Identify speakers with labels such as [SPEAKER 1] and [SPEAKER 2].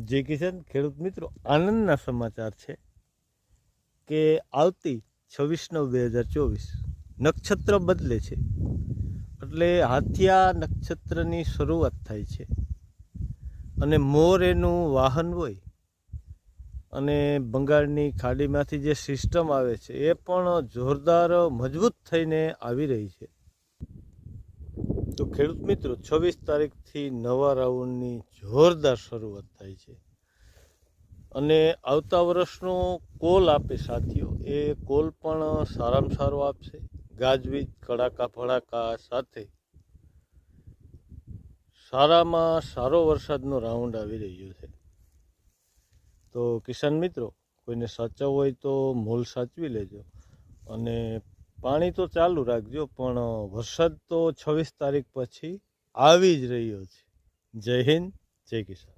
[SPEAKER 1] જે કિસાન ખેડૂત મિત્રો, આનંદના સમાચાર છે કે આવતી 26/9/2024 નક્ષત્ર બદલે છે. એટલે હાથિયા નક્ષત્રની શરૂઆત થાય છે અને મોર એનું વાહન હોય અને બંગાળની ખાડીમાંથી જે સિસ્ટમ આવે છે એ પણ જોરદાર મજબૂત થઈને આવી રહી છે. તો ખેડૂત મિત્રો, 26 તારીખથી નવા રાઉન્ડની જોરદાર શરૂઆત થાય છે અને આવતા વર્ષનો કોલ આપે સાથીઓ, એ કોલ પણ સારામાં સારો આપશે. ગાજવીજ, કડાકા ભડાકા સાથે સારામાં સારો વરસાદનો રાઉન્ડ આવી રહ્યો છે. તો કિસાન મિત્રો, કોઈને સાચવવું હોય તો મોલ સાચવી લેજો અને પાણી તો ચાલુ રાખજો, પણ વરસાદ તો 26 તારીખ પછી આવી જ રહ્યો છે. જય હિન્દ, જય કિસાન.